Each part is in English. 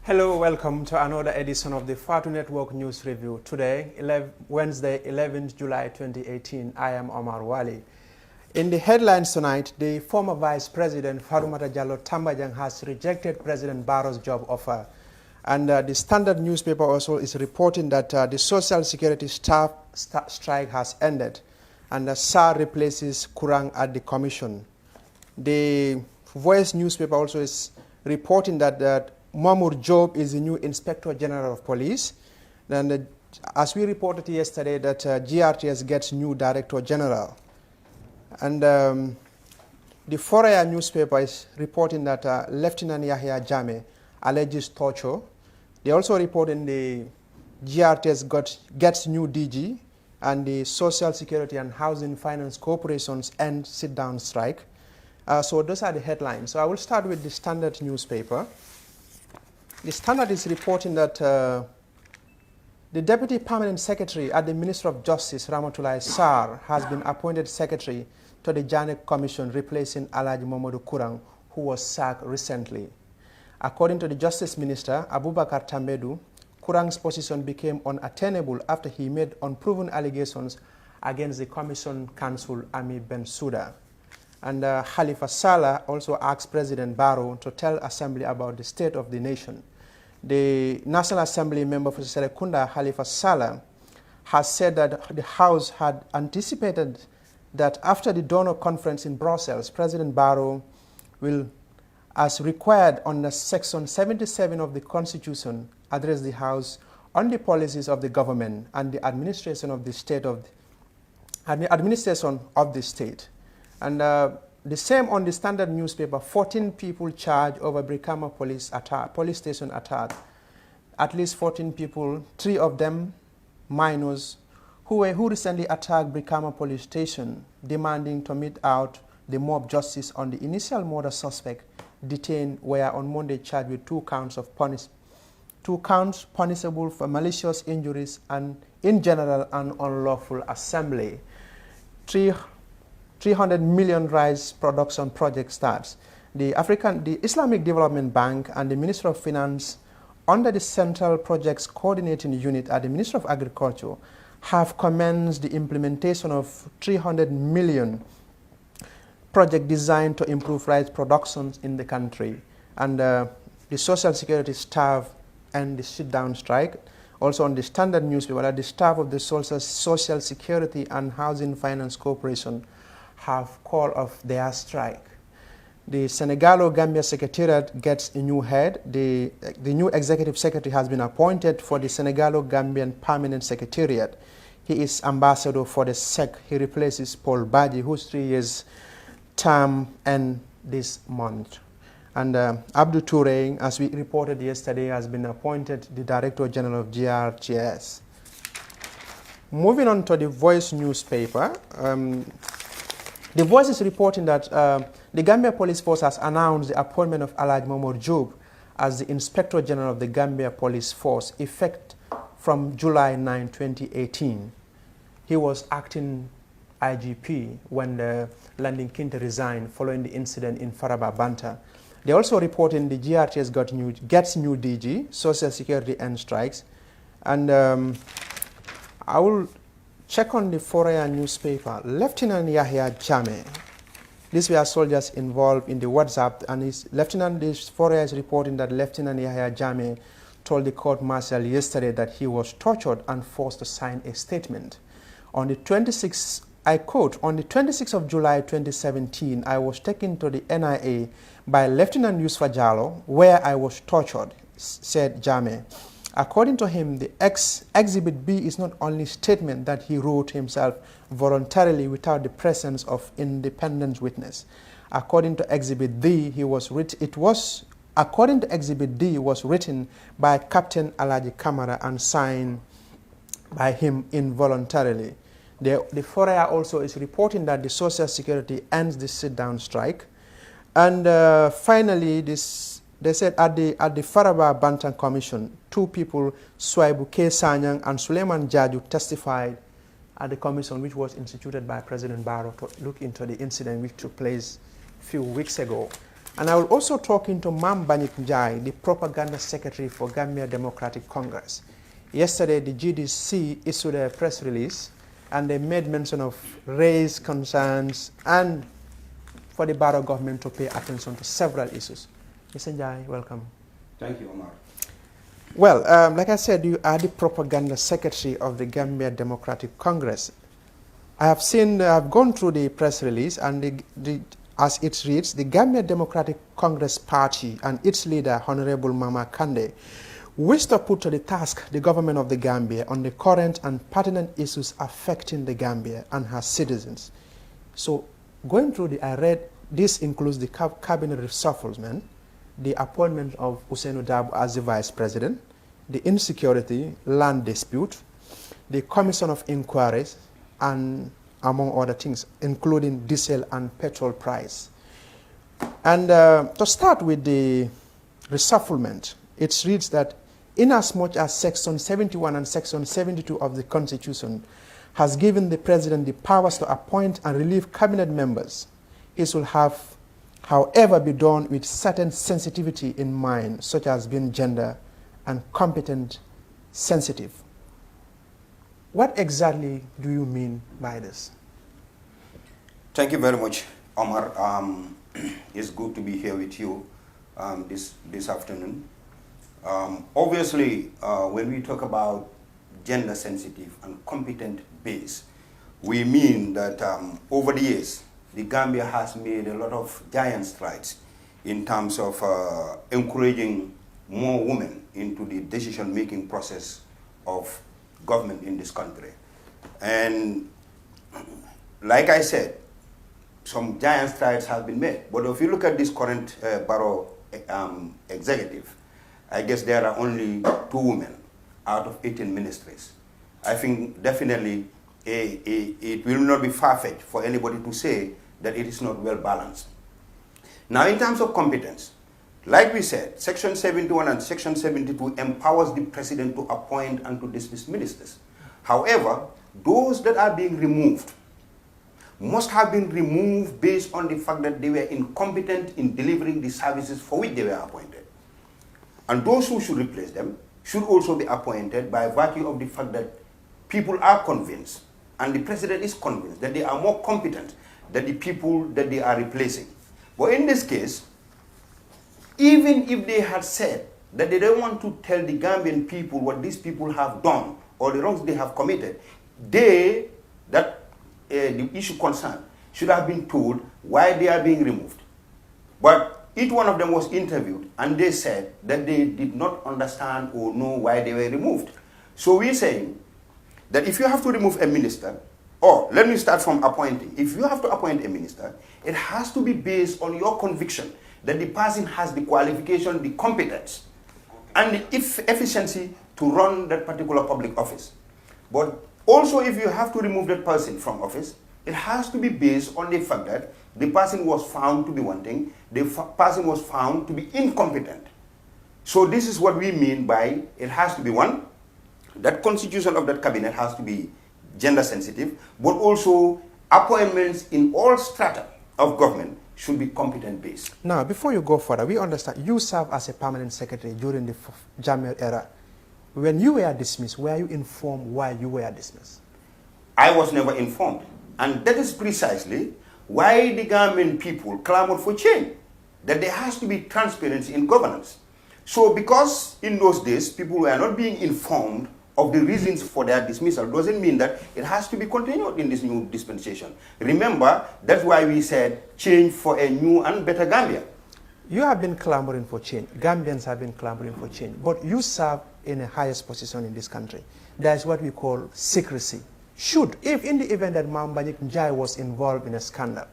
Hello, welcome to another edition of the Fatu Network News Review. Today, Wednesday, 11th July 2018, I am Omar Wali. In the headlines tonight, the former Vice President Fatoumata Jallow Tambajang has rejected President Barrow's job offer. And the Standard newspaper also is reporting that the Social Security staff strike has ended and SAR replaces Kurang at the Commission. The Voice newspaper also is reporting that Mamour Job is the new Inspector General of Police. Then, as we reported yesterday, that GRTS gets new Director General. And the Foraya newspaper is reporting that Lieutenant Yahya Jammeh alleges torture. They also report in the GRTS gets new DG, and the Social Security and Housing Finance Corporations end sit-down strike. So those are the headlines. So I will start with the Standard newspaper. The Standard is reporting that the Deputy Permanent Secretary at the Ministry of Justice, Ramatoulaye Sarr, has been appointed Secretary to the Janek Commission, replacing Alhaji Mamadou Kurang, who was sacked recently. According to the Justice Minister, Abubakar Tambedu, Kurang's position became unattainable after he made unproven allegations against the Commission Counsel Ami Bensouda. And Khalifa Saleh also asked President Barrow to tell Assembly about the state of the nation. The National Assembly member for Serekunda, Khalifa Saleh, has said that the House had anticipated that after the donor conference in Brussels, President Barrow will, as required under Section 77 of the Constitution, address the House on the policies of the government and the administration of the state And the same on the Standard newspaper, 14 people charged over Brikama police station attack. At least 14 people, 3 of them minors, who recently attacked Brikama police station, demanding to mete out the mob justice on the initial murder suspect detained, were on Monday charged with 2 counts punishable for malicious injuries and, in general, an unlawful assembly. 300 million rice production project starts. The Islamic Development Bank and the Ministry of Finance, under the Central Projects Coordinating Unit at the Ministry of Agriculture, have commenced the implementation of 300 million project designed to improve rice production in the country. And the Social Security staff and the sit-down strike. Also on the Standard newspaper, the staff of the Social Security and Housing Finance Corporation have called off their strike. The Senegalo-Gambia Secretariat gets a new head. The new executive secretary has been appointed for the Senegalo-Gambian Permanent Secretariat. He is ambassador for the SEC. He replaces Paul Badji, whose 3 years term ends this month. And Abdou Touré, as we reported yesterday, has been appointed the Director General of GRTS. Moving on to the Voice newspaper. The Voice is reporting that the Gambia Police Force has announced the appointment of Alhaji Mamour Job as the Inspector General of the Gambia Police Force, effect from July 9, 2018. He was acting IGP when the Landing Kinte resigned following the incident in Faraba Banta. They also reporting the GRTS gets new DG, Social Security and strikes. And I will check on the Foraya newspaper. Lieutenant Yahya Jammeh, these were soldiers involved in the WhatsApp, and this Foraya is reporting that Lieutenant Yahya Jammeh told the court-martial yesterday that he was tortured and forced to sign a statement. On the 26th, I quote, "On the 26th of July 2017, I was taken to the NIA by Lieutenant Yusuf Jallow, where I was tortured," said Jammeh. According to him, the Exhibit B is not only a statement that he wrote himself voluntarily without the presence of independent witness. According to Exhibit D, it was written by Captain Alhaji Kamara and signed by him involuntarily. The Foraya also is reporting that the Social Security ends the sit-down strike. And finally, they said at the Faraba Bantan Commission, 2 people, Swaibu K. Sanyang and Suleiman Jaju, testified at the commission which was instituted by President Barrow to look into the incident which took place a few weeks ago. And I will also talking to Mam Banyik Njai, the propaganda secretary for Gambia Democratic Congress. Yesterday, the GDC issued a press release, and they made mention of raised concerns and for the Barrow government to pay attention to several issues. Mr. Njai, welcome. Thank you, Omar. Well, like I said, you are the propaganda secretary of the Gambia Democratic Congress. I've gone through the press release, and as it reads, the Gambia Democratic Congress Party and its leader, Honorable Mama Kande, wish to put to the task the government of the Gambia on the current and pertinent issues affecting the Gambia and her citizens. So, going through I read, this includes the cabinet reshufflement, the appointment of Usainu Dabo as the vice president, the insecurity, land dispute, the commission of inquiries, and among other things, including diesel and petrol price. And to start with the reshufflement, it reads that inasmuch as Section 71 and Section 72 of the Constitution has given the President the powers to appoint and relieve cabinet members, it will have, however, be done with certain sensitivity in mind, such as being gender and competent sensitive. What exactly do you mean by this? Thank you very much, Omar. It's good to be here with you this afternoon. Obviously, when we talk about gender sensitive and competent base, we mean that over the years, the Gambia has made a lot of giant strides in terms of encouraging more women into the decision-making process of government in this country. And like I said, some giant strides have been made. But if you look at this current Barrow executive, I guess there are only 2 women out of 18 ministries. I think definitely it will not be far-fetched for anybody to say that it is not well balanced. Now, in terms of competence, like we said, Section 71 and Section 72 empowers the president to appoint and to dismiss ministers. However, those that are being removed must have been removed based on the fact that they were incompetent in delivering the services for which they were appointed. And those who should replace them should also be appointed by virtue of the fact that people are convinced, and the president is convinced, that they are more competent than the people that they are replacing. But in this case, even if they had said that they don't want to tell the Gambian people what these people have done or the wrongs they have committed, the issue concerned should have been told why they are being removed. But each one of them was interviewed, and they said that they did not understand or know why they were removed. So we're saying that if you have to remove a minister, or let me start from appointing. If you have to appoint a minister, it has to be based on your conviction that the person has the qualification, the competence, and the efficiency to run that particular public office. But also, if you have to remove that person from office, it has to be based on the fact that the person was found to be wanting, the person was found to be incompetent. So this is what we mean by it has to be one, that constitution of that cabinet has to be gender sensitive, but also appointments in all strata of government should be competent based. Now, before you go further, we understand you served as a permanent secretary during the Jamel era. When you were dismissed, were you informed why you were dismissed? I was never informed. And that is precisely why the Gambian people clamored for change, that there has to be transparency in governance. So because in those days, people were not being informed of the reasons for their dismissal, doesn't mean that it has to be continued in this new dispensation. Remember, that's why we said change for a new and better Gambia. You have been clamoring for change. Gambians have been clamoring for change. But you serve in the highest position in this country. That's what we call secrecy. If in the event that Banyik Njai was involved in a scandal,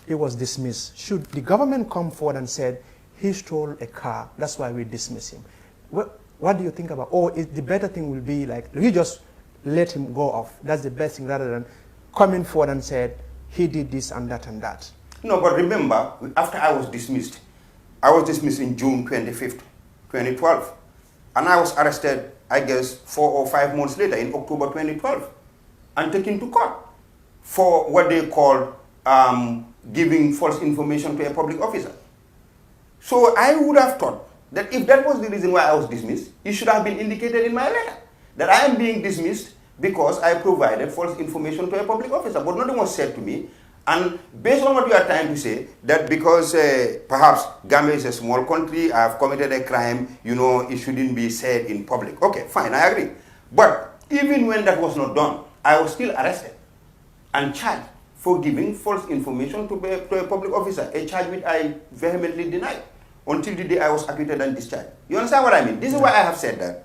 he was dismissed, should the government come forward and said, he stole a car, that's why we dismiss him? What do you think about, or the better thing will be like, we just let him go off. That's the best thing, rather than coming forward and said, he did this and that and that. No, but remember, after I was dismissed in June 25th, 2012. And I was arrested, I guess, 4 or 5 months later in October 2012 and taken to court for what they call giving false information to a public officer. So I would have thought that if that was the reason why I was dismissed, it should have been indicated in my letter that I am being dismissed because I provided false information to a public officer. But nothing was said to me. And based on what you are trying to say, that because perhaps Gambia is a small country, I have committed a crime, you know, it shouldn't be said in public. Okay, fine, I agree. But even when that was not done, I was still arrested and charged for giving false information to a public officer, a charge which I vehemently denied until the day I was acquitted and discharged. You understand what I mean? This is why I have said that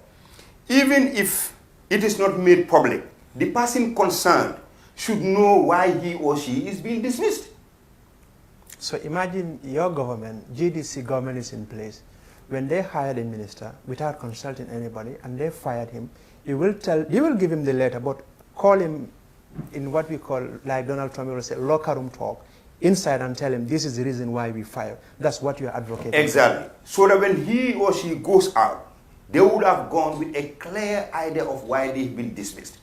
even if it is not made public, the person concerned should know why he or she is being dismissed. So imagine your government, GDC government is in place. When they hired a minister without consulting anybody and they fired him, you will give him the letter, but call him in what we call, like Donald Trump will say, locker room talk, inside, and tell him this is the reason why we fired. That's what you are advocating. Exactly. So that when he or she goes out, they would have gone with a clear idea of why they've been dismissed.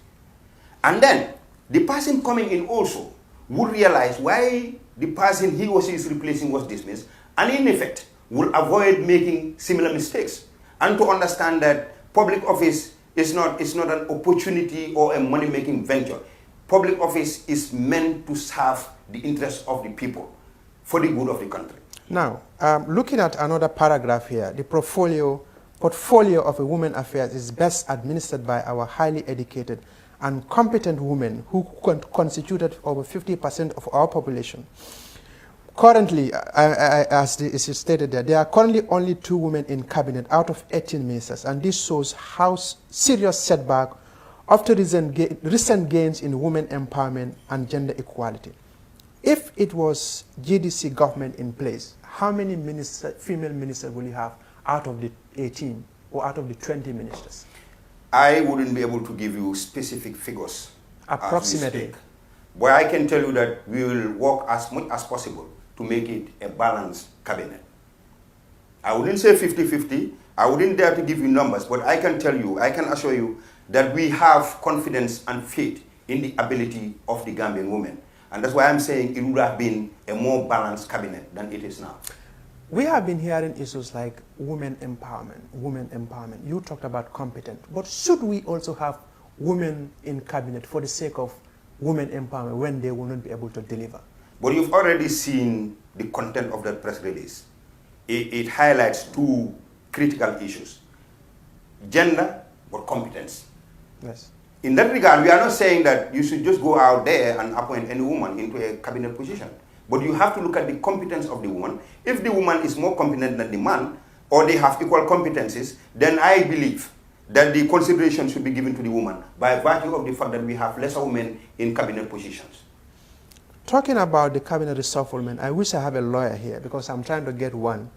And then the person coming in also would realize why the person he or she is replacing was dismissed, and in effect will avoid making similar mistakes, and to understand that public office is not an opportunity or a money-making venture. Public office is meant to serve the interests of the people for the good of the country. Now, looking at another paragraph here, the portfolio of a women affairs is best administered by our highly educated and competent women who constituted over 50% of our population. Currently, as is stated there are currently only 2 women in cabinet out of 18 ministers, and this shows how serious setback after recent gains in women empowerment and gender equality. If it was GDC government in place, how many female ministers will you have out of the 18 or out of the 20 ministers? I wouldn't be able to give you specific figures. Approximately. But I can tell you that we will work as much as possible to make it a balanced cabinet. I wouldn't say 50-50. I wouldn't dare to give you numbers, but I can tell you, I can assure you that we have confidence and faith in the ability of the Gambian women. And that's why I'm saying it would have been a more balanced cabinet than it is now. We have been hearing issues like women empowerment. You talked about competent, but should we also have women in cabinet for the sake of women empowerment when they will not be able to deliver? But you've already seen the content of that press release. It highlights 2 critical issues: gender, but competence. Yes. In that regard, we are not saying that you should just go out there and appoint any woman into a cabinet position. But you have to look at the competence of the woman. If the woman is more competent than the man, or they have equal competencies, then I believe that the consideration should be given to the woman by virtue of the fact that we have lesser women in cabinet positions. Talking about the cabinet reshufflement, I wish I have a lawyer here because I'm trying to get one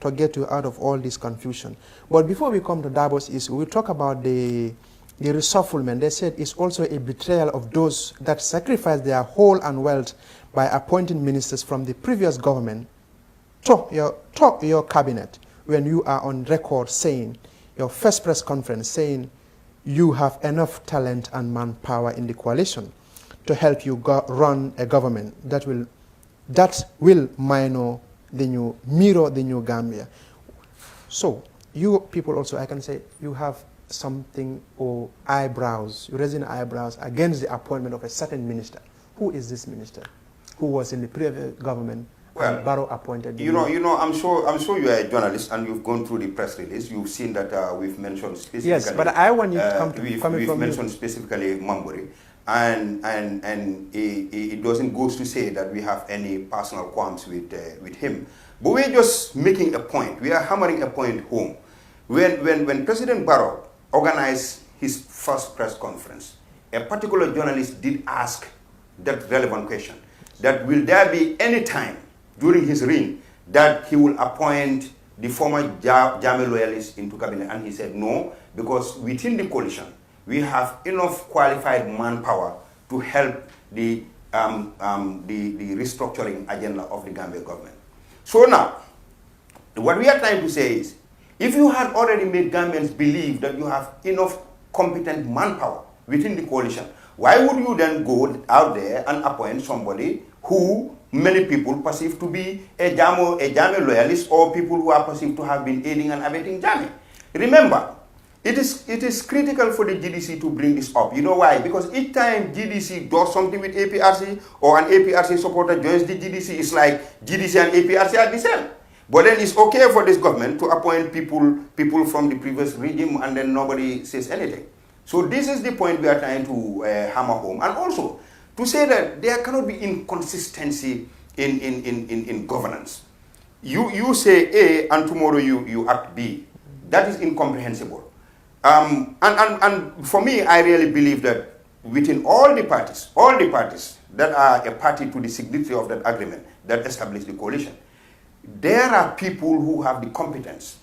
to get you out of all this confusion. But before we come to Davos issue, we'll talk about the reshufflement. They said it's also a betrayal of those that sacrificed their whole and wealth by appointing ministers from the previous government to your cabinet when you are on record saying, your first press conference saying you have enough talent and manpower in the coalition to help you run a government that will mirror the new Gambia. So you people also, I can say, you have something or eyebrows, you're raising eyebrows against the appointment of a certain minister. Who is this minister? Who was in the previous government? Well, and Barrow appointed. You know. I'm sure you are a journalist and you've gone through the press release. You've seen that we've mentioned specifically. Yes, but I want you to come to we've mentioned specifically Mamburi, and it doesn't go to say that we have any personal qualms with him. But we're just making a point. We are hammering a point home. When President Barrow organized his first press conference, a particular journalist did ask that relevant question: that will there be any time during his reign that he will appoint the former Jammeh loyalists into cabinet? And he said no, because within the coalition we have enough qualified manpower to help the restructuring agenda of the Gambia government. So now, what we are trying to say is, if you had already made Gambians believe that you have enough competent manpower within the coalition, why would you then go out there and appoint somebody who many people perceive to be a Jammeh loyalist or people who are perceived to have been aiding and abetting Jammeh. Remember, it is critical for the GDC to bring this up. You know why? Because each time GDC does something with APRC or an APRC supporter joins the GDC, it's like GDC and APRC are the same. But then it's okay for this government to appoint people from the previous regime and then nobody says anything. So this is the point we are trying to hammer home. And also, to say that there cannot be inconsistency in governance. You say A and tomorrow you act B. That is incomprehensible. And for me, I really believe that within all the parties that are a party to the signatory of that agreement that established the coalition, there are people who have the competence,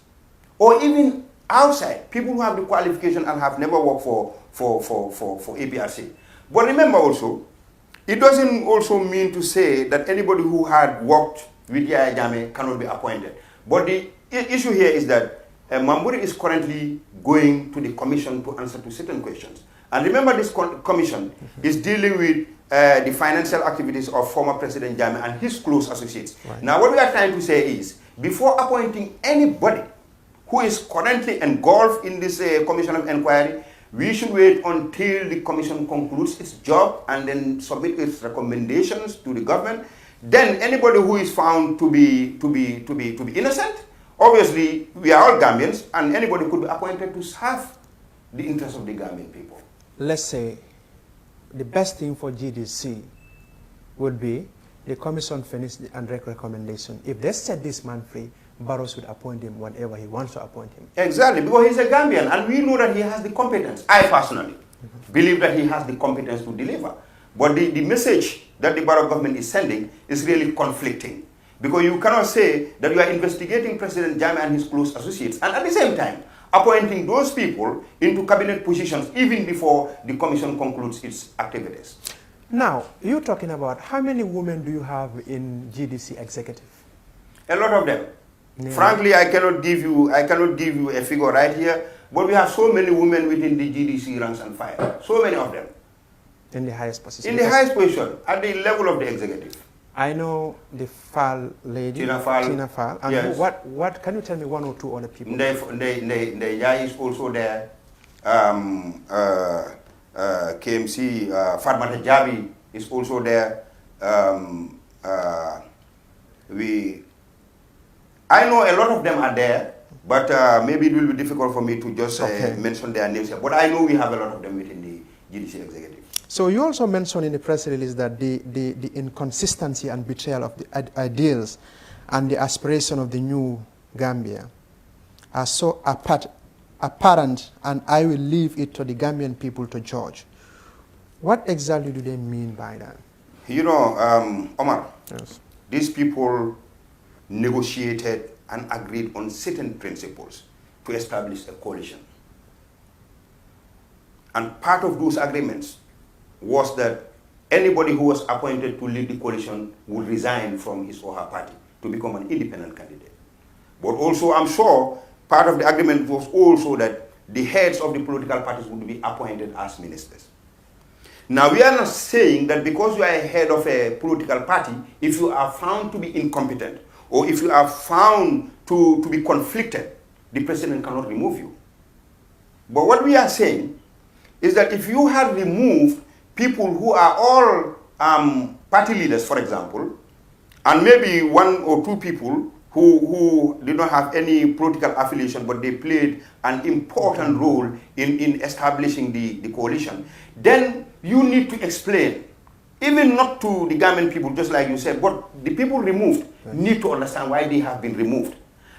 or even outside, people who have the qualification and have never worked for APRC. But remember also, it doesn't also mean to say that anybody who had worked with Yahya Jammeh cannot be appointed. But the issue here is that Mamburi is currently going to the commission to answer to certain questions. And remember, this commission is dealing with the financial activities of former President Jammeh and his close associates. Right. Now, what we are trying to say is, before appointing anybody who is currently engulfed in this commission of inquiry, we should wait until the commission concludes its job and then submit its recommendations to the government. Then anybody who is found to be innocent, obviously we are all Gambians, and anybody could be appointed to serve the interests of the Gambian people. Let's say the best thing for GDC would be the commission finish and recommendation. If they set this man free, Barrows would appoint him whenever he wants to appoint him. Exactly, because he's a Gambian and we know that he has the competence. I personally believe that he has the competence to deliver. But the message that the Barrow government is sending is really conflicting. Because you cannot say that you are investigating President Jammeh and his close associates and at the same time appointing those people into cabinet positions even before the commission concludes its activities. Now, you're talking about how many women do you have in GDC executive? A lot of them. Yeah. Frankly, I cannot give you a figure right here, but we have so many women within the GDC ranks and file. So many of them. In the highest position? In the highest position, at the level of the executive. I know the Fall lady, Tina Fall. And yes. What can you tell me one or two other people? Ndeye is also there. KMC, Fatmata Jabi is also there. I know a lot of them are there, but maybe it will be difficult for me to just mention their names here. But I know we have a lot of them within the GDC executive. So you also mentioned in the press release that the inconsistency and betrayal of the ideals and the aspiration of the new Gambia are so apparent, and I will leave it to the Gambian people to judge. What exactly do they mean by that? You know, Omar, yes. These people negotiated and agreed on certain principles to establish a coalition. And part of those agreements was that anybody who was appointed to lead the coalition would resign from his or her party to become an independent candidate. But also, I'm sure, part of the agreement was also that the heads of the political parties would be appointed as ministers. Now, we are not saying that because you are a head of a political party, if you are found to be incompetent, or if you are found to be conflicted, the president cannot remove you. But what we are saying is that if you have removed people who are all party leaders, for example, and maybe one or two people who did not have any political affiliation, but they played an important role in establishing the coalition, then you need to explain, even not to the Gambian people, just like you said, but the people removed need to understand why they have been removed.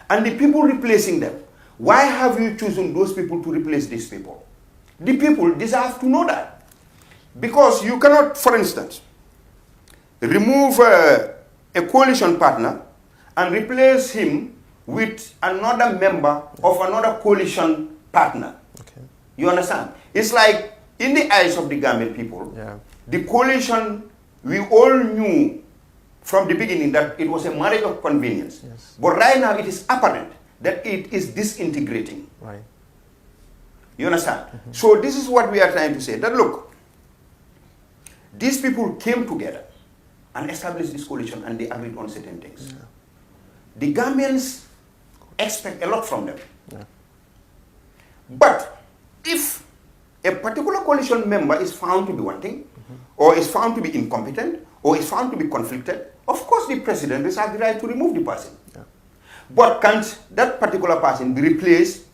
And the people replacing them, why have you chosen those people to replace these people? The people deserve to know that. Because you cannot, for instance, remove a coalition partner and replace him with another member of another coalition partner. Okay. You understand? It's like, in the eyes of the Gambian people, the coalition, we all knew from the beginning that it was a marriage of convenience. Yes. But right now it is apparent that it is disintegrating. Right. You understand? So this is what we are trying to say, that look, these people came together and established this coalition and they agreed on certain things. Yeah. The Gambians expect a lot from them. Yeah. But if a particular coalition member is found to be wanting, or is found to be incompetent, or is found to be conflicted, of course the president reserves the right to remove the person. Yeah. But can't that particular person be replaced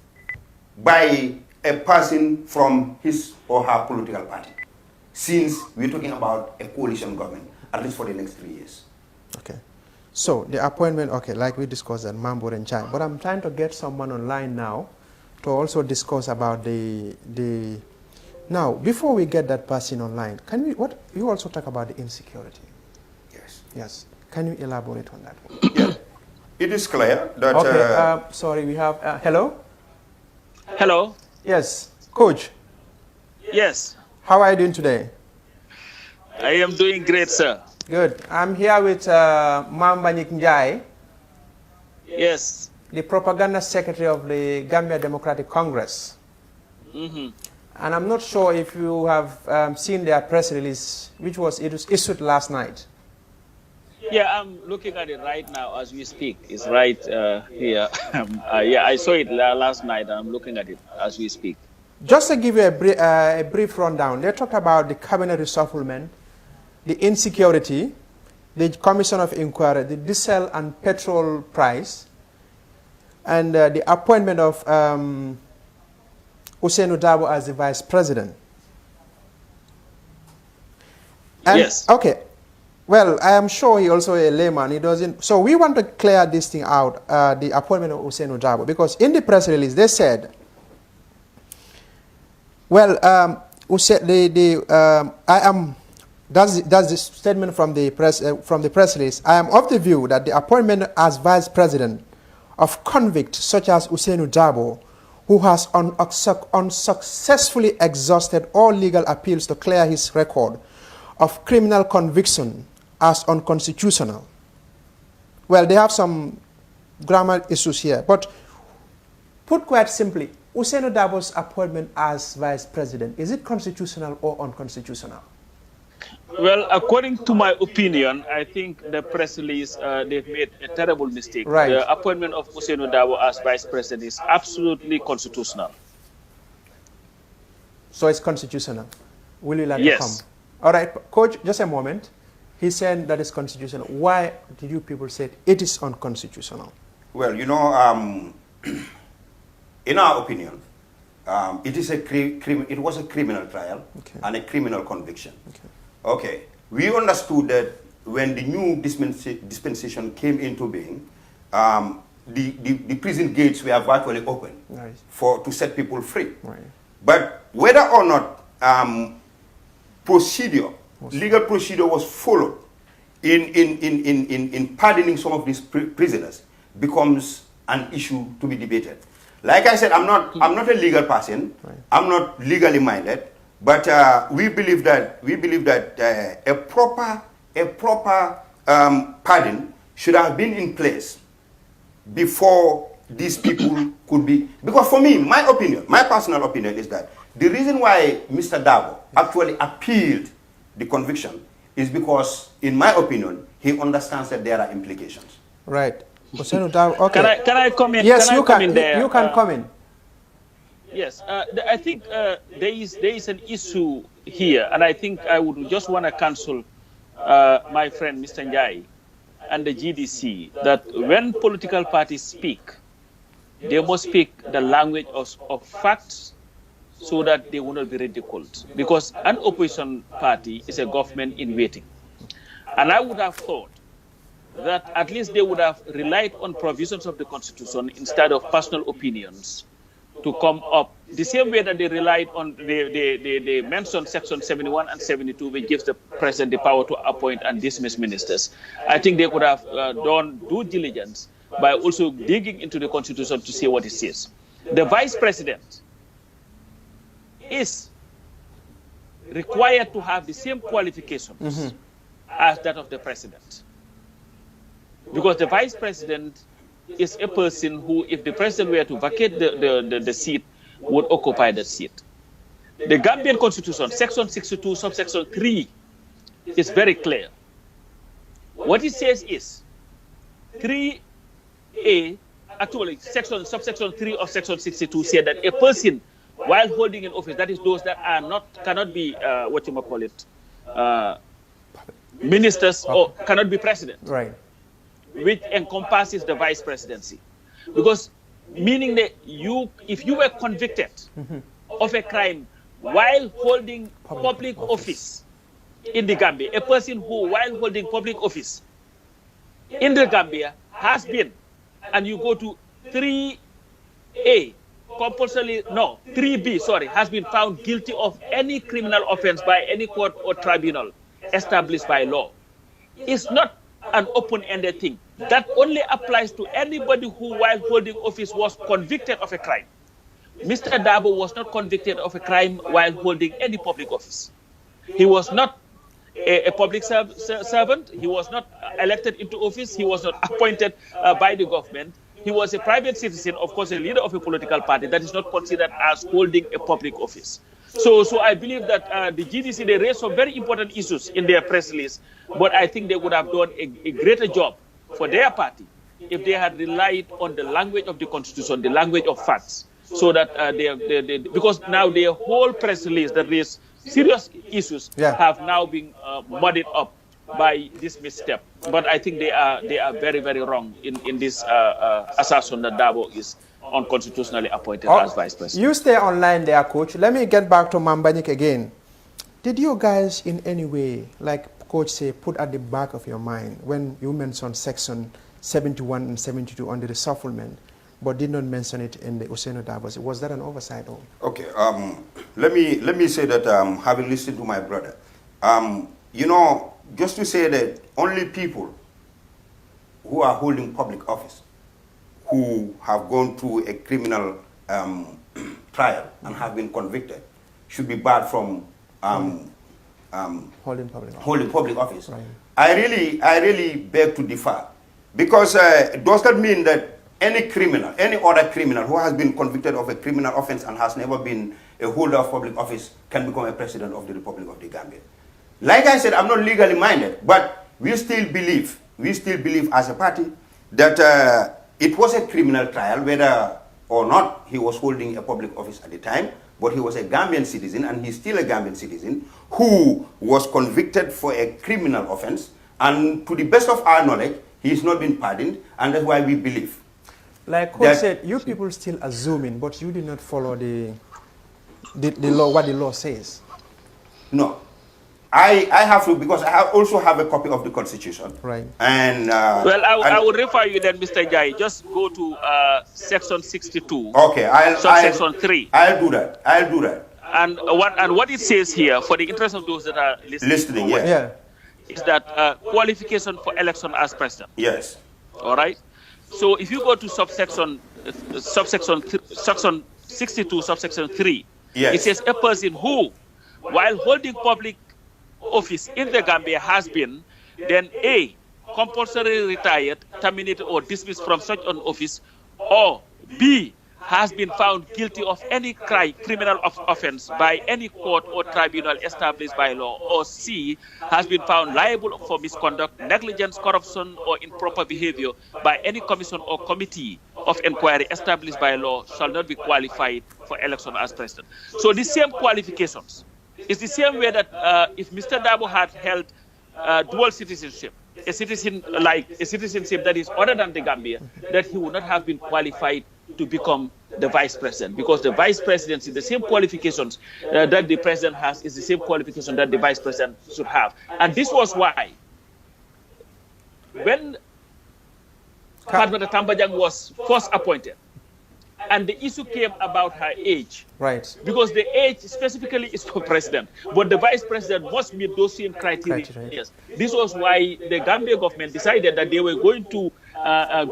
by a person from his or her political party? Since we're talking about a coalition government, at least for the next 3 years. Okay. So the appointment, okay, like we discussed at Mambo and Chai, but I'm trying to get someone online now to also discuss about the now, before we get that person online, can you also talk about the insecurity? Yes. Yes. Can you elaborate on that one? Yeah. It is clear that... Okay, sorry, we have... hello? Hello? Yes. Coach? Yes. How are you doing today? I am doing great, sir. Good. I'm here with Mamba Njai. Yes. The propaganda secretary of the Gambia Democratic Congress. Mm-hmm. And I'm not sure if you have seen their press release, which was issued last night. Yeah, I'm looking at it right now as we speak. It's right here. Yeah, I saw it last night. I'm looking at it as we speak. Just to give you a brief rundown, they talked about the cabinet reshufflement, the insecurity, the commission of inquiry, the diesel and petrol price, and the appointment of Ousseynou Dabo as the vice president. And, yes. Okay. Well, I am sure he also a layman. He doesn't. So we want to clear this thing out, the appointment of Ousseynou Dabo, because in the press release they said, well, that's the statement from the press release. I am of the view that the appointment as vice president of convicts such as Ousseynou Dabo, who has unsuccessfully exhausted all legal appeals to clear his record of criminal conviction, as unconstitutional. Well, they have some grammar issues here, but put quite simply, Ousseynou Dabo's appointment as vice president, is it constitutional or unconstitutional? Well, according to my opinion, I think the press release, they've made a terrible mistake. Right. The appointment of Ousseynou Dabo as vice president is absolutely constitutional. So it's constitutional. Will you let yes. it come? All right, Coach, just a moment. He said that is constitutional. Why did you people say it is unconstitutional? Well, you know, in our opinion, it was a criminal trial and a criminal conviction. Okay. We understood that when the new dispensation came into being, the prison gates were virtually open to set people free. Right. But whether or not legal procedure was followed in pardoning some of these prisoners becomes an issue to be debated. Like I said, I'm not a legal person. Right. I'm not legally minded, but we believe that a proper pardon should have been in place before these people could be. Because for me, my personal opinion is that the reason why Mr. Dabo actually appealed the conviction is because, in my opinion, he understands that there are implications. Right. Okay. Can I come in? Yes, you can. You can come in. Yes, I think there is an issue here, and I think I would just want to counsel my friend Mr. Njai and the GDC that when political parties speak, they must speak the language of facts so that they will not be ridiculed. Because an opposition party is a government in waiting. And I would have thought that at least they would have relied on provisions of the Constitution instead of personal opinions to come up the same way that they relied on, they mentioned Section 71 and 72, which gives the president the power to appoint and dismiss ministers. I think they could have done due diligence by also digging into the Constitution to see what it says. The vice president is required to have the same qualifications as that of the president. Because the vice president is a person who, if the president were to vacate the seat, would occupy that seat. The Gambian Constitution, Section 62, subsection 3, is very clear What it says is 3A, actually subsection 3 of section 62 said that a person while holding an office, that is those that are cannot be ministers or cannot be president, Right. which encompasses the vice presidency, because meaning that if you were convicted of a crime while holding public office in the Gambia, a person who while holding public office in the Gambia has been, and you go to 3A, 3B, has been found guilty of any criminal offense by any court or tribunal established by law. It's not an open-ended thing. That only applies to anybody who, while holding office, was convicted of a crime. Mr. Dabo was not convicted of a crime while holding any public office. He was not a public servant. He was not elected into office. He was not appointed by the government. He was a private citizen, of course, a leader of a political party that is not considered as holding a public office. So I believe that the GDC, they raised some very important issues in their press release, but I think they would have done a greater job for their party if they had relied on the language of the Constitution, the language of facts, so that because now their whole press release that raised serious issues have now been muddied up by this misstep. But I think they are very, very wrong in this assertion that Dabo is unconstitutionally appointed as vice president. You stay online there, Coach. Let me get back to Mambanik again. Did you guys in any way, like Coach say, put at the back of your mind when you mentioned section 71 and 72 under the reshufflement, but did not mention it in the Usaino Davos? Was that an oversight? Or? Okay, let me say that having listened to my brother, you know, just to say that only people who are holding public office, who have gone through a criminal trial and have been convicted, should be barred from holding public office. Right. I really beg to differ, because does that mean that any other criminal who has been convicted of a criminal offense and has never been a holder of public office can become a president of the Republic of the Gambia? Like I said, I'm not legally minded, but we still believe as a party that it was a criminal trial, whether or not he was holding a public office at the time, but he was a Gambian citizen, and he's still a Gambian citizen who was convicted for a criminal offense, and to the best of our knowledge, he's not been pardoned, and that's why we believe. Like Coach said, you people still assuming, but you did not follow the law, what the law says. No. I have to, because I also have a copy of the Constitution. Right. And well, I would refer you then, Mr. Jai. Just go to section 62. Okay, section 3. I'll do that. And what it says here, for the interest of those that are listening, yes. Is that qualification for election as president. Yes. All right. So if you go to section 62, subsection 3, it says a person who, while holding public office in the Gambia, has been then A, compulsorily retired, terminated or dismissed from such an office, or B, has been found guilty of any criminal offense by any court or tribunal established by law, or C, has been found liable for misconduct, negligence, corruption, or improper behavior by any commission or committee of inquiry established by law, shall not be qualified for election as president. So the same qualifications. It's the same way that if Mr. Dabo had held dual citizenship, a citizenship that is other than the Gambia, that he would not have been qualified to become the vice president, because the vice presidency, the same qualifications that the president has is the same qualification that the vice president should have. And this was why when Fatmata Tambajang was first appointed, and the issue came about her age. Right. Because the age specifically is for president, but the vice president must meet those same criteria. Yes. This was why the Gambia government decided that they were going to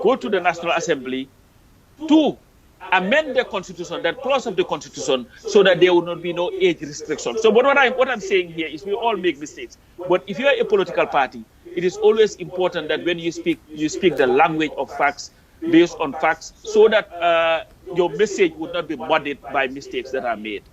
go to the National Assembly to amend the constitution, that clause of the constitution, so that there would not be no age restriction. So what I'm saying here is we all make mistakes. But if you are a political party, it is always important that when you speak the language of facts, based on facts, so that your message would not be muddied by mistakes that are made.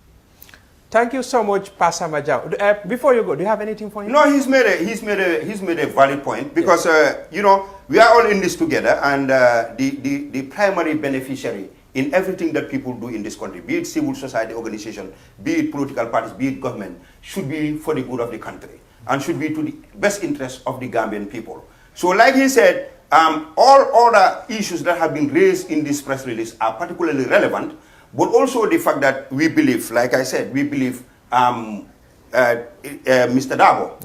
Thank you so much, Pastor Majau. Before you go, do you have anything for him? No, he's made a valid point because you know, we are all in this together, and the primary beneficiary in everything that people do in this country, be it civil society organization, be it political parties, be it government, should be for the good of the country and should be to the best interest of the Gambian people. So, like he said, all other issues that have been raised in this press release are particularly relevant. But also the fact that we believe, like I said, we believe Mr. Dabo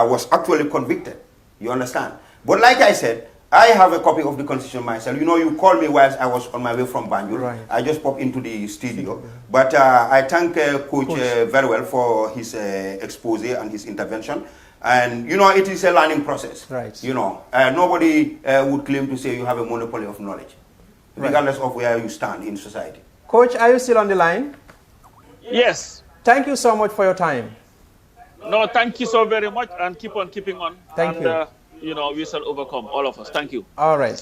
was actually convicted. You understand? But like I said, I have a copy of the Constitution myself. You know, you called me whilst I was on my way from Banjul. Right. I just popped into the studio. But I thank Coach very well for his expose and his intervention. And, you know, it is a learning process. Right. You know, nobody would claim to say you have a monopoly of knowledge, regardless of where you stand in society. Coach, are you still on the line? Yes. Thank you so much for your time. No, thank you so very much, and keep on keeping on. Thank you. You know, we shall overcome, all of us. Thank you. All right.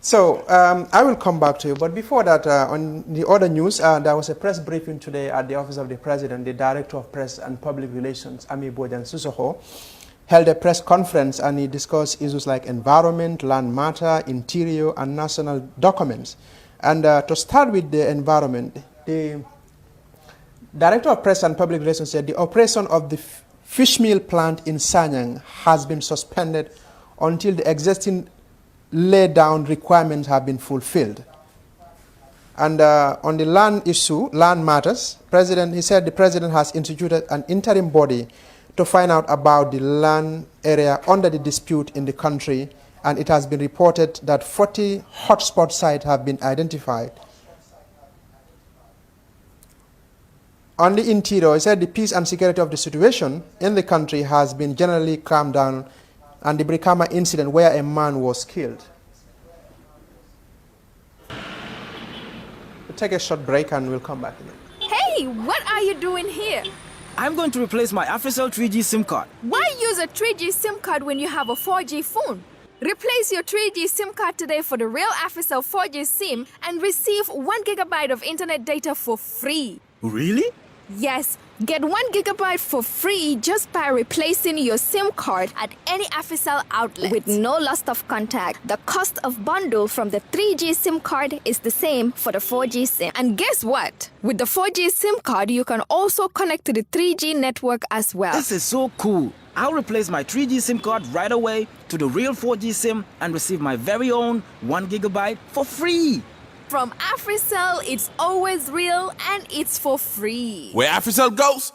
So I will come back to you. But before that, on the other news, there was a press briefing today at the Office of the President. The Director of Press and Public Relations, Ami Bojan Susoho, held a press conference, and he discussed issues like environment, land matter, interior, and national documents. And to start with the environment, the Director of Press and Public Relations said the operation of the fish meal plant in Sanyang has been suspended until the existing laid down requirements have been fulfilled. And on the land issue, land matters, he said the President has instituted an interim body to find out about the land area under the dispute in the country, and it has been reported that 40 hotspot sites have been identified. On the interior, he said the peace and security of the situation in the country has been generally calmed down, and the Brikama incident where a man was killed. We'll take a short break and we'll come back again. Hey, what are you doing here? I'm going to replace my Africell 3G SIM card. Why use a 3G SIM card when you have a 4G phone? Replace your 3G SIM card today for the real Africell 4G SIM and receive 1 GB of internet data for free. Really? Yes, get 1 GB for free just by replacing your SIM card at any Africell outlet. With no loss of contact, the cost of bundle from the 3G SIM card is the same for the 4G SIM. And guess what? With the 4G SIM card, you can also connect to the 3G network as well. This is so cool. I'll replace my 3G SIM card right away to the real 4G SIM and receive my very own 1 GB for free. From Africell, it's always real and it's for free. Where Africell goes,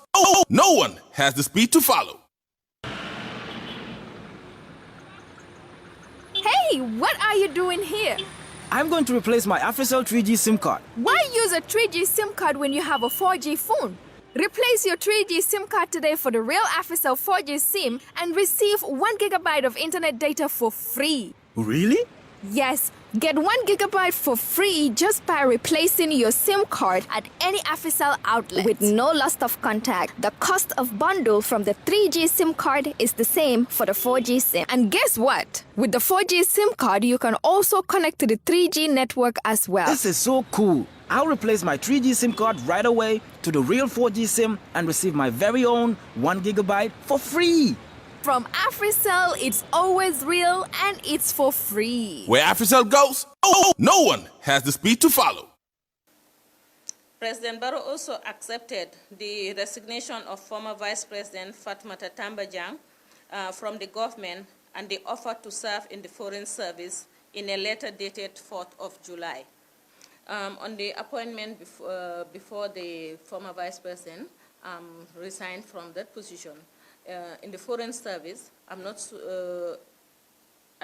no one has the speed to follow. Hey, what are you doing here? I'm going to replace my Africell 3G SIM card. Why use a 3G SIM card when you have a 4G phone? Replace your 3G SIM card today for the real Africell 4G SIM and receive 1 GB of internet data for free. Really? Yes, get 1 GB for free just by replacing your SIM card at any Africell outlet. With no loss of contact, the cost of bundle from the 3G SIM card is the same for the 4G SIM. And guess what? With the 4G SIM card, you can also connect to the 3G network as well. This is so cool. I'll replace my 3G SIM card right away to the real 4G SIM and receive my very own 1 GB for free. From Africell, it's always real and it's for free. Where Africell goes, no one has the speed to follow. President Barrow also accepted the resignation of former Vice President Fatmata Tambajang from the government and the offer to serve in the Foreign Service in a letter dated 4th of July. On the appointment before the former Vice President resigned from that position, in the Foreign Service, I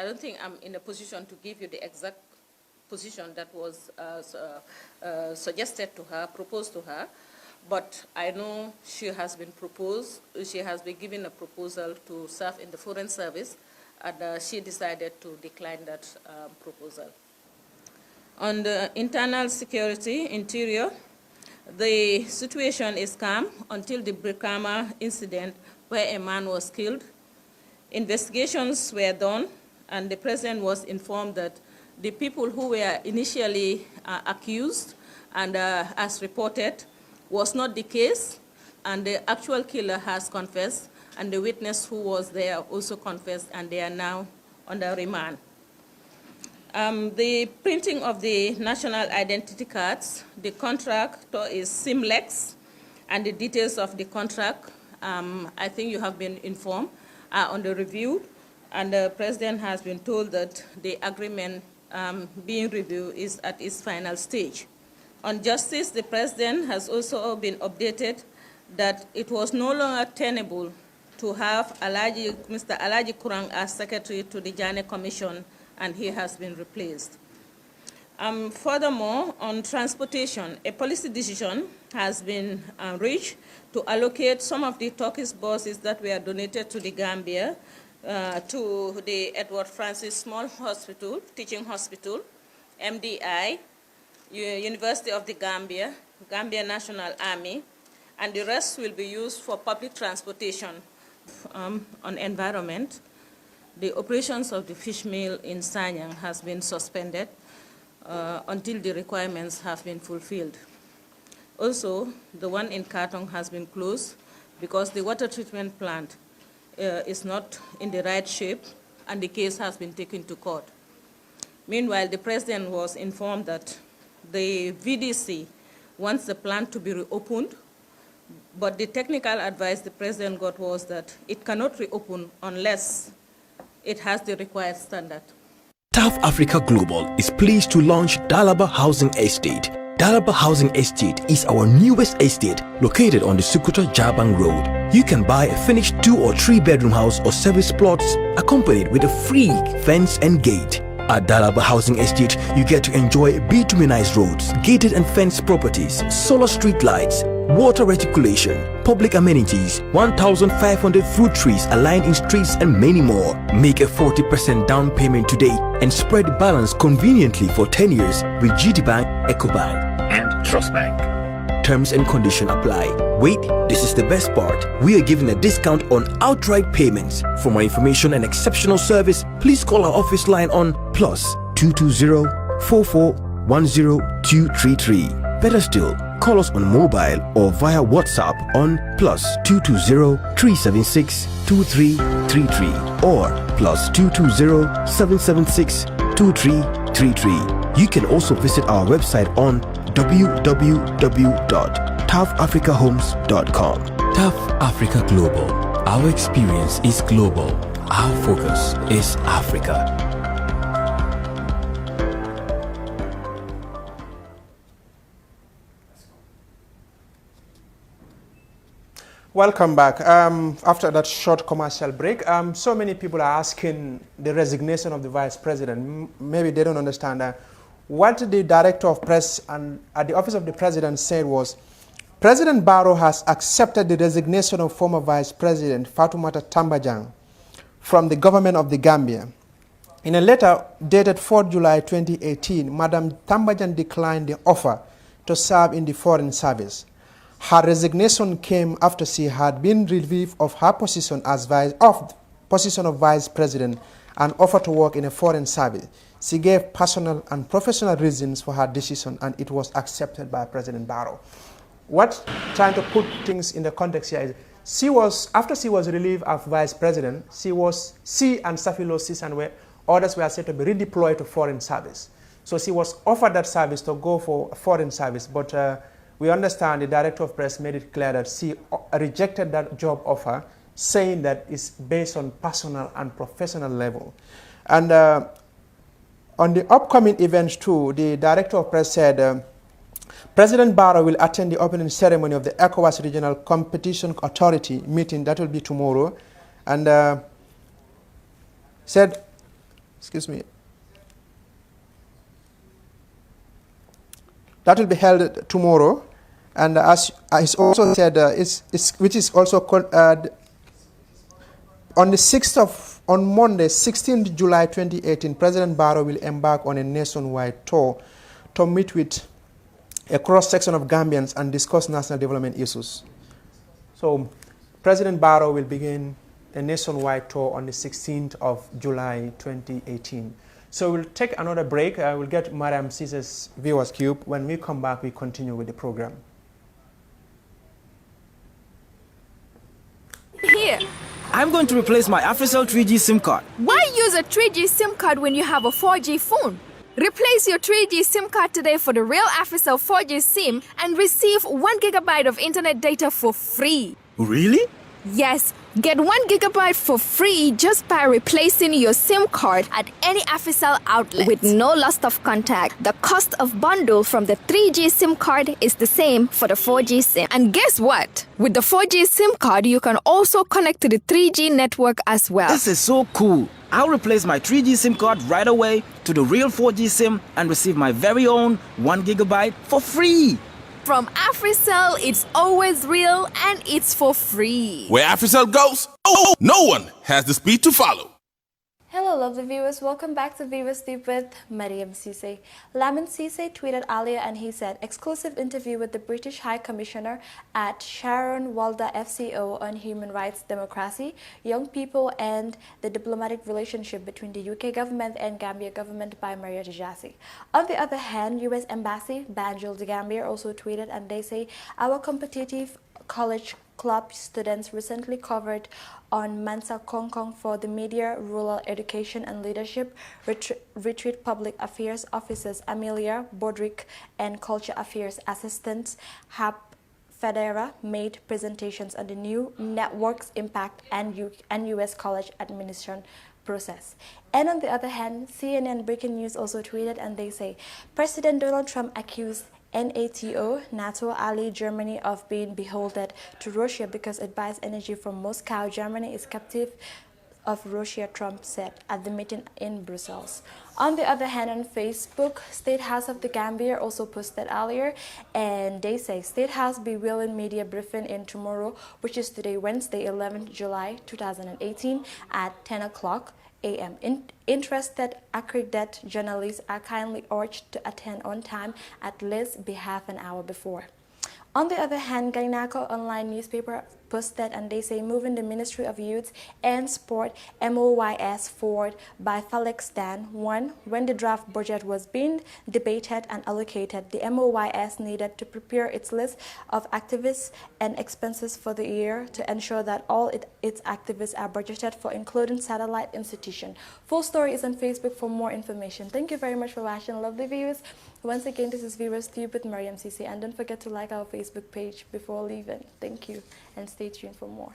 don't think I'm in a position to give you the exact position that was suggested to her, proposed to her, but I know she has been given a proposal to serve in the Foreign Service, and she decided to decline that proposal. On the internal security, interior, the situation is calm until the Brikama incident where a man was killed. Investigations were done, and the President was informed that the people who were initially accused and as reported was not the case. and the actual killer has confessed, and the witness who was there also confessed, and they are now under remand. The printing of the national identity cards, the contractor is Simlex, and the details of the contract, I think you have been informed, are under review, and the President has been told that the agreement being reviewed is at its final stage. On justice, the President has also been updated that it was no longer tenable to have Mr. Alaji Kurang as Secretary to the Jane Commission, and he has been replaced. Furthermore, on transportation, a policy decision has been reached to allocate some of the Turkish buses that were donated to the Gambia to the Edward Francis Small Hospital, Teaching Hospital, MDI, University of the Gambia, Gambia National Army, and the rest will be used for public transportation. On environment, the operations of the fish mill in Sanyang has been suspended until the requirements have been fulfilled. Also, the one in Katong has been closed because the water treatment plant is not in the right shape, and the case has been taken to court. Meanwhile, the President was informed that the VDC wants the plant to be reopened, but the technical advice the President got was that it cannot reopen unless it has the required standard. TAF Africa Global is pleased to launch Dalaba Housing Estate. Dalaba Housing Estate is our newest estate located on the Sukuta Jabang Road. You can buy a finished 2 or 3 bedroom house or service plots accompanied with a free fence and gate. At Dalaba Housing Estate, you get to enjoy bituminized roads, gated and fenced properties, solar street lights, water reticulation, public amenities, 1,500 fruit trees aligned in streets, and many more. Make a 40% down payment today and spread the balance conveniently for 10 years with GTBank, EcoBank, and Trust Bank. Terms and conditions apply. Wait, this is the best part. We are giving a discount on outright payments. For more information and exceptional service, please call our office line on +220 4410 Better still, call us on mobile or via WhatsApp on +220 376 2333 or +220 776 2333. You can also visit our website on www.tafafricahomes.com. TAF Africa Global. Our experience is global. Our focus is Africa. Welcome back. After that short commercial break, so many people are asking the resignation of the Vice President. Maybe they don't understand that. What the Director of Press and at the Office of the President said was, President Barrow has accepted the resignation of former Vice President Fatoumata Tambajang from the government of the Gambia. In a letter dated 4 July 2018, Madam Tambajang declined the offer to serve in the Foreign Service. Her resignation came after she had been relieved of her position as Vice President and offered to work in a foreign service. She gave personal and professional reasons for her decision, and it was accepted by President Barrow. What, trying to put things in the context here, is after she was relieved of Vice President, she and Safilo Sis and others were said to be redeployed to foreign service. So she was offered that service to go for foreign service, but we understand the Director of Press made it clear that she rejected that job offer, saying that it's based on personal and professional level. And on the upcoming events too, the Director of Press said President Barrow will attend the opening ceremony of the ECOWAS Regional Competition Authority meeting. That will be tomorrow. And said, that will be held tomorrow. And as also said, which is also called, on Monday, 16th July 2018, President Barrow will embark on a nationwide tour to meet with a cross-section of Gambians and discuss national development issues. So President Barrow will begin a nationwide tour on the 16th of July 2018. So we'll take another break. We'll get Mariam Caesar's Viewers Cube. When we come back, we continue with the program. I'm going to replace my AfriCell 3G SIM card. Why use a 3G SIM card when you have a 4G phone? Replace your 3G SIM card today for the real AfriCell 4G SIM and receive 1 gigabyte of internet data for free. Really? Yes, get 1 gigabyte for free just by replacing your SIM card at any AfriCell outlet with no loss of contact. The cost of bundle from the 3G SIM card is the same for the 4G SIM. And guess what? With the 4G SIM card, you can also connect to the 3G network as well. This is so cool. I'll replace my 3G SIM card right away to the real 4G SIM and receive my very own 1 gigabyte for free. From AfriCell, it's always real and it's for free. Where AfriCell goes, no one has the speed to follow. Hello lovely viewers, welcome back to Viewers Deep with Mariam Cisse. Lamin Cisse tweeted earlier and he said, exclusive interview with the British High Commissioner at Sharon Walder FCO on human rights, democracy, young people and the diplomatic relationship between the UK government and Gambia government by Maria Dijasi. On the other hand, US Embassy, Banjul de Gambia also tweeted and they say, our competitive college club students recently covered on Mansa Kongkong for the media, rural education and leadership retreat public affairs officers Amelia Bodrick and culture affairs assistants Hap Federa made presentations on the new network's impact and US college administration process. And on the other hand, CNN Breaking News also tweeted and they say, President Donald Trump accused NATO, ally Germany of being beholden to Russia because it buys energy from Moscow. Germany is captive of Russia, Trump said at the meeting in Brussels. On the other hand, on Facebook, State House of the Gambia also posted earlier and they say State House be willing media briefing in tomorrow, which is today, Wednesday, 11th July 2018 at 10 o'clock a.m. Interested accredited journalists are kindly urged to attend on time, at least be half an hour before. On the other hand, Gainako online newspaper posted and they say moving the Ministry of Youth and Sport MOYS forward by Felix Dan. 1. When the draft budget was being debated and allocated, the MOYS needed to prepare its list of activists and expenses for the year to ensure that all its activists are budgeted for, including satellite institution. Full story is on Facebook for more information. Thank you very much for watching, lovely viewers. Once again, this is Viewers Tube with Mariam Cisse, and don't forget to like our Facebook page before leaving. Thank you, and stay tuned for more.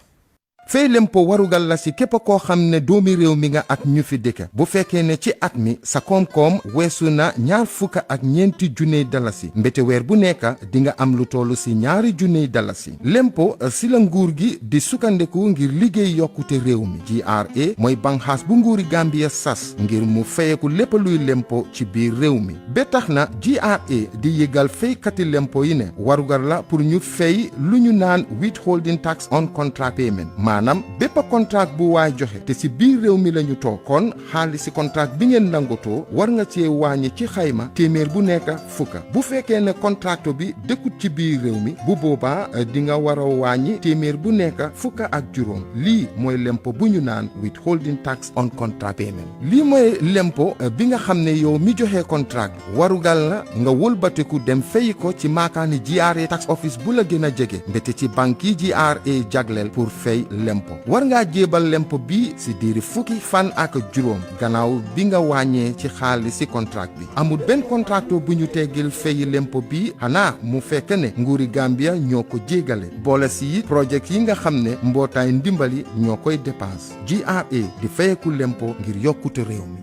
fay lempo warugal la si képp koo xam ne doomi réew mi nga ak ñu fi dëkk bu fekkee ne ci at mi sa koom-koom weesu na $2,400 dalasi mbete weer bu nekk di nga am lu tollu si $2,000 dalasi lempo si la nguur gi di sukkandeku ngir liggéey yokkute réew mi GRA mooy banxaas bu nguuri Gambia sas ngir mu fayeku lépp luy lempo ci biir réew mi ba tax na GRA di yëgal faykati lempo yi ne warugar la pour ñu fay lu ñu naan withholding tax on contract payment manam bépp contract bu waay joxe te si biir réew mi lañu toog kon xaalisi contract bi ngeen nangotoo war nga cee wàññi ci xayma téeméer bu nekk fukka bu fekkee ne contracto bi dëkkut ci biir réew mi bu boobaa di nga war a wàññi téeméer bu nekk fukka ak juróom lii mooy lempo bu ñu naan withholding tax on contract payment lii mooy lempo bi nga xam ne yow mi joxe contract warugal la nga wëlbatiku dem fay ko ci maakaani GRA tax office bu la gën a jege mbete ci banque yi GRA jagleel pour fay lempo war ngaa jébal lempo bi si diiri fukki fan ak juróom gannaaw bi nga wàññee ci xaalis si contract bi amul benn contracto bu ñu teggil fay lempo bi xanaa mu fekk ne nguuri Gambia ñoo ko jégale boole si projet yi nga xam ne mbootaay ndimbali ñoo koy dépense GRA di fayeku lempo ngir yokkute réew mi.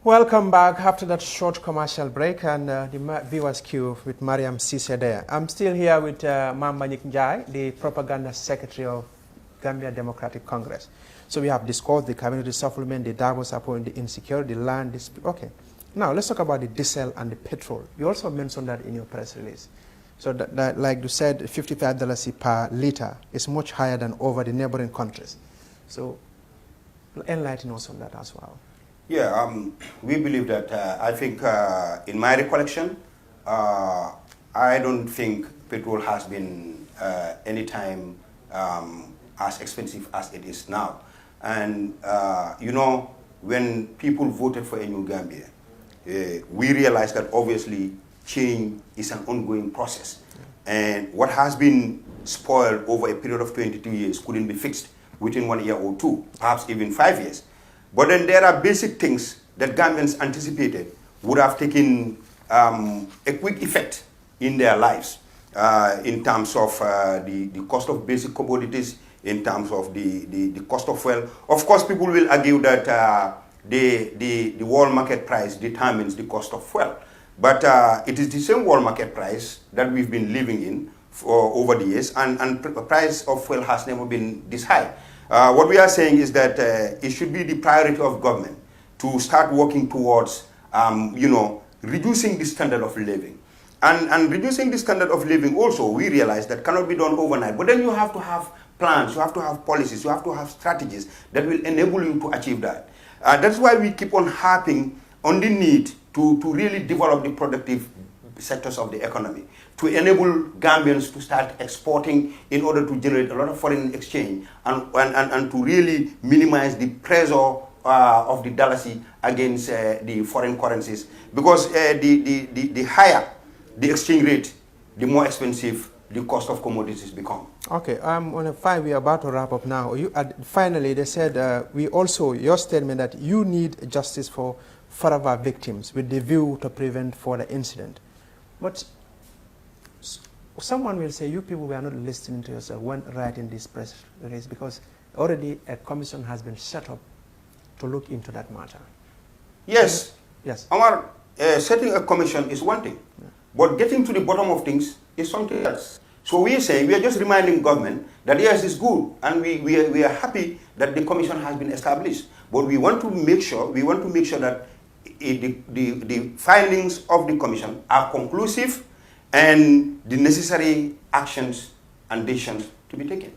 Welcome back after that short commercial break and the viewers queue with Mariam Cisse there. I'm still here with Mambanik Njai, the Propaganda Secretary of Gambia Democratic Congress. So we have discussed the cabinet supplement, the Davos appointment, the insecurity, the land dispute. Okay. Now let's talk about the diesel and the petrol. You also mentioned that in your press release. So that like you said, $55 per liter is much higher than over the neighboring countries. So enlighten us on that as well. Yeah, we believe that, I think, in my recollection, I don't think petrol has been any time as expensive as it is now. And, you know, when people voted for a new Gambia, we realized that obviously change is an ongoing process. And what has been spoiled over a period of 22 years couldn't be fixed within 1 year or 2, perhaps even 5 years. But then there are basic things that Gambians anticipated would have taken a quick effect in their lives in terms of the cost of basic commodities, in terms of the cost of fuel. Of course, people will argue that the world market price determines the cost of fuel. But it is the same world market price that we've been living in for over the years, and the price of fuel has never been this high. What we are saying is that it should be the priority of government to start working towards, reducing the standard of living. And reducing the standard of living also, we realize that cannot be done overnight. But then you have to have plans, you have to have policies, you have to have strategies that will enable you to achieve that. That's why we keep on harping on the need to really develop the productive sectors of the economy, to enable Gambians to start exporting in order to generate a lot of foreign exchange and to really minimize the pressure of the dalasi against the foreign currencies. Because the higher the exchange rate, the more expensive the cost of commodities become. Okay, on a 5, we are about to wrap up now. Finally, they said your statement that you need justice for forever victims with the view to prevent further incident. But someone will say, you people were not listening to yourself when writing this press release, because already a commission has been set up to look into that matter. Yes. Yes. Omar, setting a commission is one thing, but getting to the bottom of things is something else. So we are saying, we are just reminding government that yes, it's good, and we are happy that the commission has been established. But we want to make sure that the findings of the commission are conclusive and the necessary actions and decisions to be taken.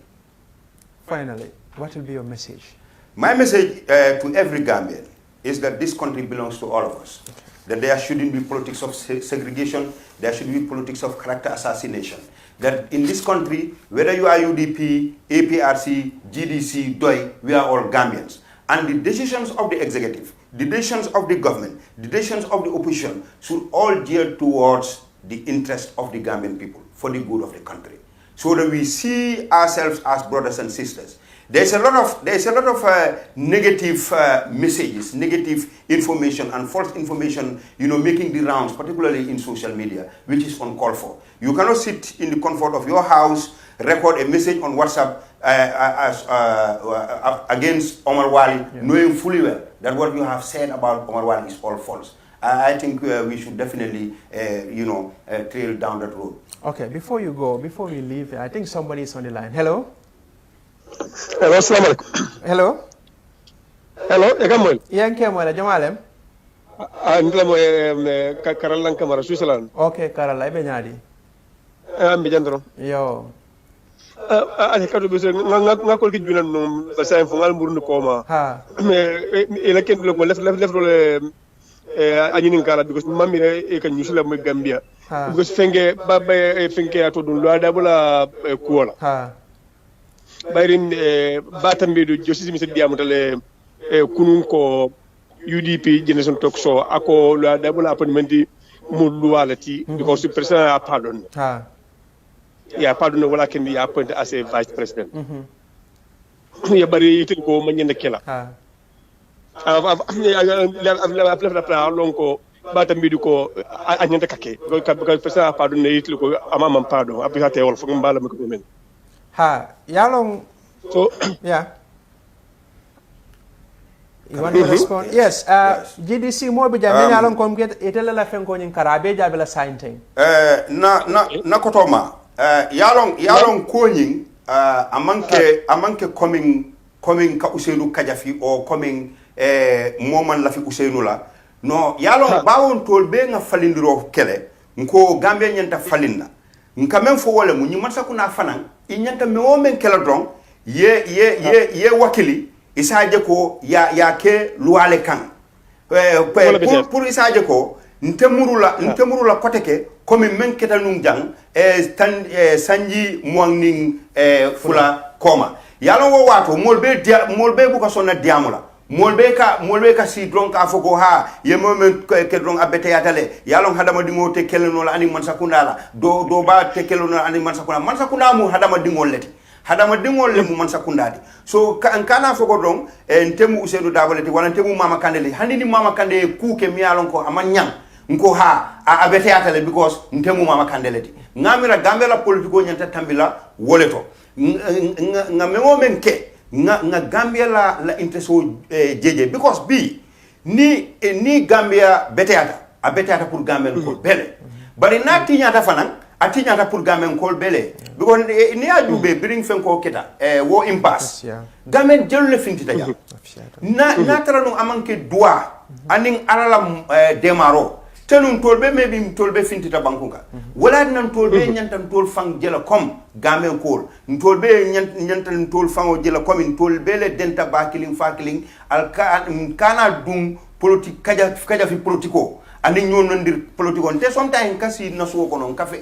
Finally, what will be your message? My message to every Gambian is that this country belongs to all of us. Okay. That there shouldn't be politics of segregation, there should be politics of character assassination. That in this country, whether you are UDP, APRC, GDC, DOI, we are all Gambians. And the decisions of the executive, the decisions of the government, the decisions of the opposition should all gear towards the interest of the Gambian people, for the good of the country. So that we see ourselves as brothers and sisters. There's a lot of negative messages, negative information and false information, making the rounds, particularly in social media, which is uncalled for. You cannot sit in the comfort of your house, record a message on WhatsApp against Omar Wali, knowing fully well that what you have said about Omar Wali is all false. I think we should definitely, trail down that road. Okay, before we leave, I think somebody is on the line. Hello? Hello, assalamu alaikum. Hello? Hello, egamoy. Yanke mo la jamalem? Ndlamo Karalan Kamara, Switzerland. Okay, Karala, ibe nyadi. Mi jandro. Yo. Ani kadu bese ngakol ki junan no basay fo ngal murnu koma. Ha. Ela ken lo lef role anyinin kala because mamire e kan nyusula mo Gambia. Because fenge baba fenge ato dun lo ada bula kuola. Ha. Bayrin batambedu josi mi se diamutale kunun ko UDP generation talk show ako lo ada bula appointment mo lualati because the president a pardon. Ha. Yeah, pardon wala can be appointed as a vice president. Ya bari itin ko manyenda kela. Ha. Lonko batambedu ko anyenta kake because president a pardon ne itin ko amama pardon apikate wol fo mbala ko men. Ha, yalong. So yeah. You want to respond? Yes. GDC mo bi jam yalong kom get etela la fen ko nyin karabe jabela sainting. Na kotoma. Yalong ko nyin amanke coming ka Ousseynou Kajafi or coming moman la fi Ousseynou la. No, yalong bawon tol be nga falindiro kele nko Gambia nyanta falinna. Nka men fo wala mu nyimata kuna fanan inyanta me o men kala don ye wakili isaje ko ya ke luale kan pour isaje ko ntemurula koteke comme men keta num jang sanji moangning fula koma yalo wo wato molbe bu ko sonna diamula molbe ka si dron ka foko ha ye moment ke dron abete yatale yalon hadama dingo te kelno la ani man sakunda la do ba te kelno ani man sakunda mu hadama dingo leti hadama dingol le mu man sakundadi so kana foko don ntemu Usenu Dabaleti wala ntemu Mama Kandele hani ni Mama Kandele kuke miyalon ko amanyang nko ha a beteata le because ntemu Mama Kandele ti ngamira Gambia la politiko nyanta tambila woleto nga memo menke nga Gambia la intereso jeje because ni Gambia beteata a beteata pour Gambia ko bele bari na tinyata fanan a tinyata pour Gambia ko bele because ni ajube bring fen ko keta wo impasse Gambia jelu le fintita ja na tara no amanke droit aning alala demaro telum tolbe mebi tolbe fintita bankunga wala nan tolbe nyantan tol fang jela kom Gambia ko tolbe nyantan tol fango jela kom tolbe le denta bakiling fakiling al kana dum politique kaja fi politiko ani ñonondir politiko te sometimes kasi naso ko non kafe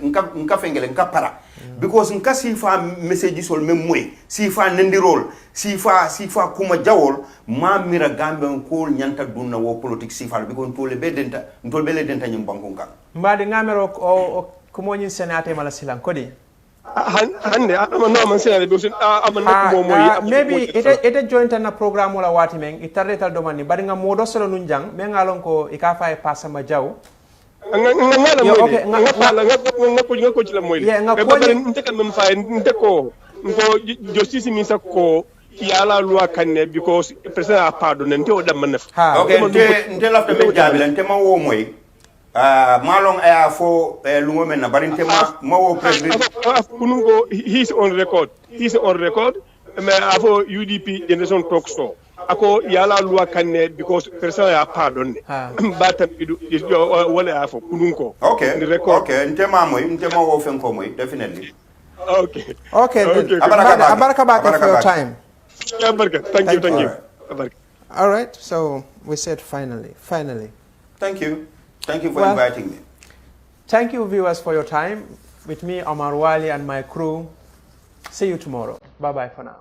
ngele para because kasi fa message sol mem moy si fa nendirol si fa kuma jawol ma mira Gambia ko nyanta dunna wo politique si fa because tole be denta nyum bankunga mbade ngamero ko mo nyin senate mala silan kodi hande no man senate be maybe ite joint na programme wala wati men itarre tal domani bari nga modo solo nun jang me ngalon ko ikafa e passa ma jaw nga ko ci la moy be bari ntekan mem fa nteko ko justice mi sakko yala loi kanne because president a pardon nte o dam manef okay nte lafta be jabila nte ma wo moy malong aya fo lungo men na barinte ma wo president kunungo he's on record mais afo UDP generation talk show ako yala loi kanne because person ya pardon batam idu wala afo kunungo okay ntema wo fen ko moy definitely okay abaraka back for your time thank you all right so we said finally thank you for inviting me. Thank you, viewers, for your time. With me, Omar Wali, and my crew. See you tomorrow. Bye-bye for now.